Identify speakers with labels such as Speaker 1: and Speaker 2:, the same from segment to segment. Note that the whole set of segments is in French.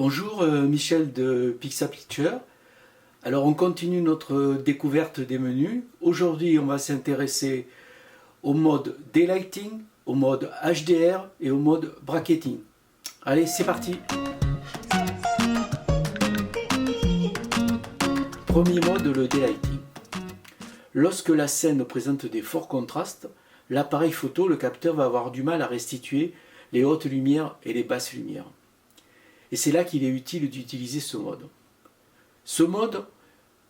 Speaker 1: Bonjour, Michel de Pixapicture. Alors on continue notre découverte des menus. Aujourd'hui on va s'intéresser au mode Daylighting, au mode HDR et au mode Bracketing. Allez, c'est parti. Premier mode, le Daylighting. Lorsque la scène présente des forts contrastes, l'appareil photo, le capteur, va avoir du mal à restituer les hautes lumières et les basses lumières. Et c'est là qu'il est utile d'utiliser ce mode. Ce mode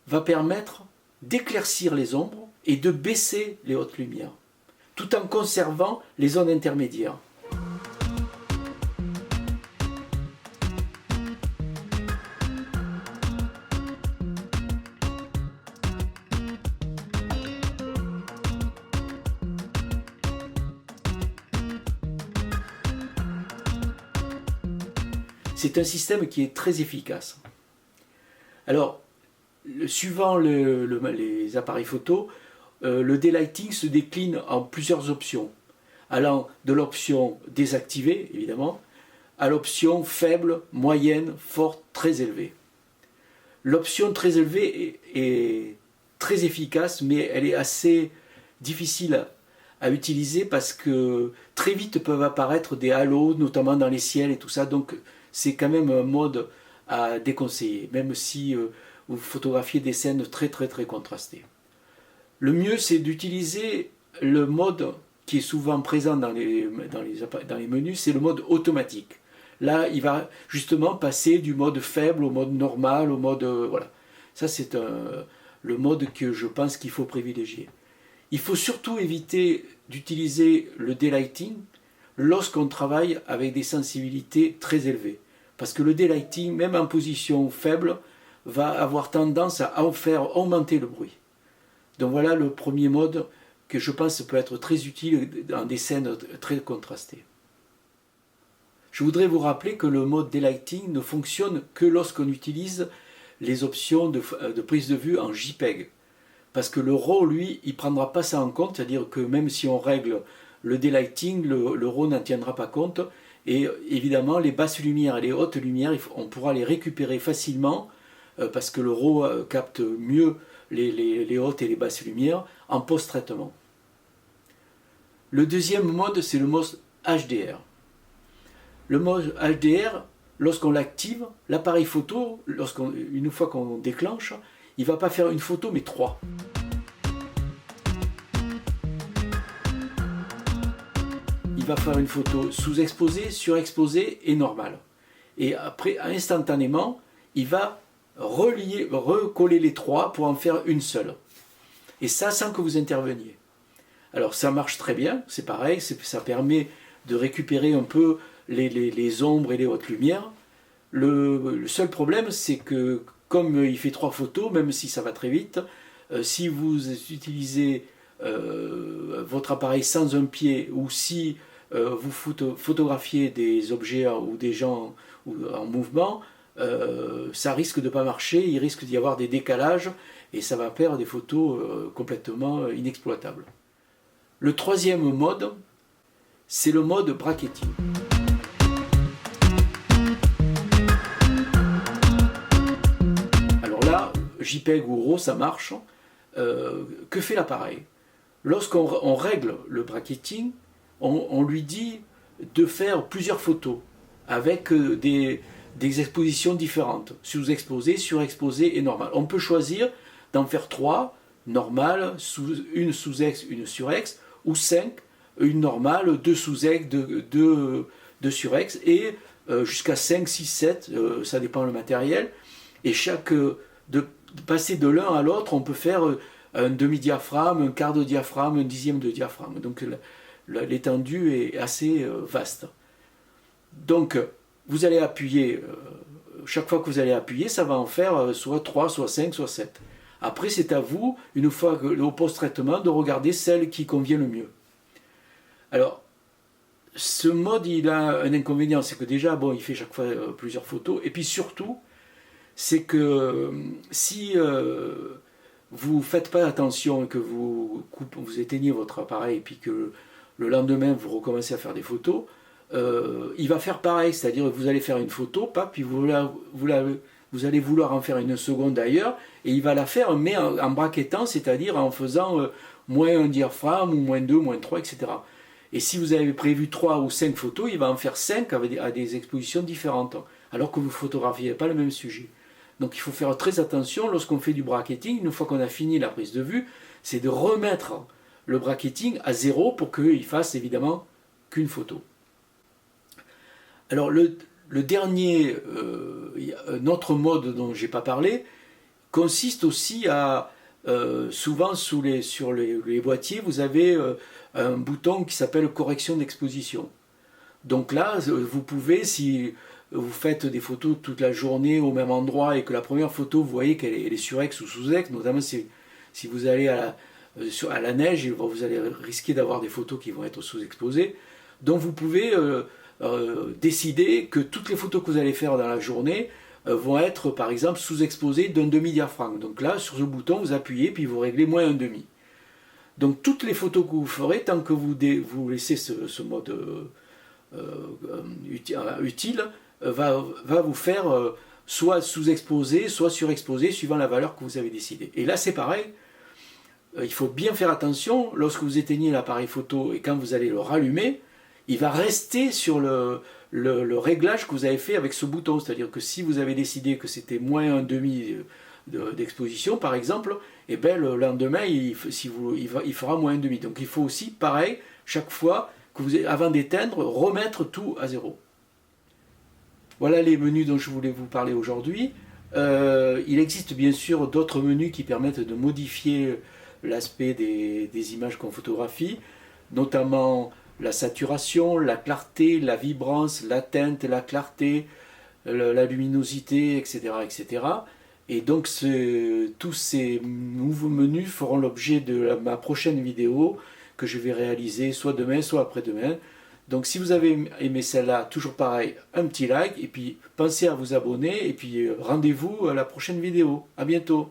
Speaker 1: va permettre d'éclaircir les ombres et de baisser les hautes lumières, tout en conservant les zones intermédiaires. C'est un système qui est très efficace. Alors, suivant les appareils photo, le daylighting se décline en plusieurs options, allant de l'option désactivée, évidemment, à l'option faible, moyenne, forte, très élevée. L'option très élevée est très efficace, mais elle est assez difficile à utiliser parce que très vite peuvent apparaître des halos, notamment dans les ciels et tout ça, donc c'est quand même un mode à déconseiller, même si vous photographiez des scènes très contrastées. Le mieux, c'est d'utiliser le mode qui est souvent présent dans les menus, c'est le mode automatique. Là, il va justement passer du mode faible au mode normal, au mode... voilà. Ça, c'est le mode que je pense qu'il faut privilégier. Il faut surtout éviter d'utiliser le daylighting lorsqu'on travaille avec des sensibilités très élevées. Parce que le daylighting, même en position faible, va avoir tendance à en faire augmenter le bruit. Donc voilà le premier mode que je pense peut être très utile dans des scènes très contrastées. Je voudrais vous rappeler que le mode daylighting ne fonctionne que lorsqu'on utilise les options de prise de vue en JPEG. Parce que le RAW, lui, il ne prendra pas ça en compte, c'est-à-dire que même si on règle le daylighting, le RAW n'en tiendra pas compte. Et évidemment, les basses lumières et les hautes lumières, on pourra les récupérer facilement parce que le RAW capte mieux les hautes et les basses lumières en post-traitement. Le deuxième mode, c'est le mode HDR. Le mode HDR, lorsqu'on l'active, l'appareil photo, une fois qu'on déclenche, il ne va pas faire une photo mais trois. Il va faire une photo sous-exposée, surexposée et normale. Et après, instantanément, il va recoller les trois pour en faire une seule. Et ça, sans que vous interveniez. Alors ça marche très bien, c'est pareil, ça permet de récupérer un peu les ombres et les hautes lumières. Le seul problème, c'est que comme il fait trois photos, même si ça va très vite, si vous utilisez votre appareil sans un pied ou si vous photographiez des objets ou des gens en mouvement, ça risque de ne pas marcher, il risque d'y avoir des décalages et ça va faire des photos complètement inexploitables. Le troisième mode, c'est le mode bracketing. Alors là, JPEG ou RAW, ça marche. Que fait l'appareil? Lorsqu'on règle le bracketing, on lui dit de faire plusieurs photos avec des expositions différentes, sous-exposée, surexposée et normale. On peut choisir d'en faire 3, normale, une sous-ex, une surex, ou 5, une normale, 2 sous-ex, 2 surex, et jusqu'à 5, 6, 7, ça dépend le matériel. Et de passer de l'un à l'autre, on peut faire un demi-diaphragme, un quart de diaphragme, un dixième de diaphragme. Donc l'étendue est assez vaste. Donc vous allez appuyer, chaque fois que vous allez appuyer, ça va en faire soit 3, soit 5, soit 7. Après, c'est à vous, une fois au post-traitement, de regarder celle qui convient le mieux. Alors, ce mode, il a un inconvénient, c'est que déjà, bon, il fait chaque fois plusieurs photos, et puis surtout, c'est que si vous ne faites pas attention et que vous éteignez votre appareil et puis que le lendemain vous recommencez à faire des photos, il va faire pareil, c'est-à-dire que vous allez faire une photo, puis vous allez vouloir en faire une seconde ailleurs, et il va la faire, mais en braquettant, c'est-à-dire en faisant moins un diaphragme, ou moins 2, moins 3, etc. Et si vous avez prévu 3 ou 5 photos, il va en faire 5 à des expositions différentes, alors que vous ne photographiez pas le même sujet. Donc il faut faire très attention lorsqu'on fait du bracketing, une fois qu'on a fini la prise de vue, c'est de remettre le bracketing à 0 pour qu'il fasse évidemment qu'une photo. Alors le dernier, notre mode dont je n'ai pas parlé, consiste aussi à, souvent sur les boîtiers, vous avez un bouton qui s'appelle correction d'exposition. Donc là, vous pouvez, si vous faites des photos toute la journée au même endroit et que la première photo, vous voyez qu'elle est sur X ou sous X, notamment si vous allez à la neige, vous allez risquer d'avoir des photos qui vont être sous-exposées. Donc vous pouvez décider que toutes les photos que vous allez faire dans la journée vont être par exemple sous-exposées d'un demi-diaphragme. Donc là, sur ce bouton, vous appuyez, puis vous réglez moins un demi. Donc toutes les photos que vous ferez, tant que vous laissez ce mode utile, va vous faire soit sous-exposé, soit surexposé, suivant la valeur que vous avez décidé. Et là c'est pareil, il faut bien faire attention, lorsque vous éteignez l'appareil photo et quand vous allez le rallumer, il va rester sur le réglage que vous avez fait avec ce bouton. C'est-à-dire que si vous avez décidé que c'était moins un demi d'exposition par exemple, et bien le lendemain il fera moins un demi. Donc il faut aussi pareil, chaque fois que avant d'éteindre, remettre tout à 0. Voilà les menus dont je voulais vous parler aujourd'hui. Il existe bien sûr d'autres menus qui permettent de modifier l'aspect des images qu'on photographie, notamment la saturation, la clarté, la vibrance, la teinte, la clarté, la luminosité, etc., etc. Et donc tous ces nouveaux menus feront l'objet de ma prochaine vidéo que je vais réaliser soit demain, soit après-demain. Donc si vous avez aimé celle-là, toujours pareil, un petit like, et puis pensez à vous abonner, et puis rendez-vous à la prochaine vidéo. À bientôt.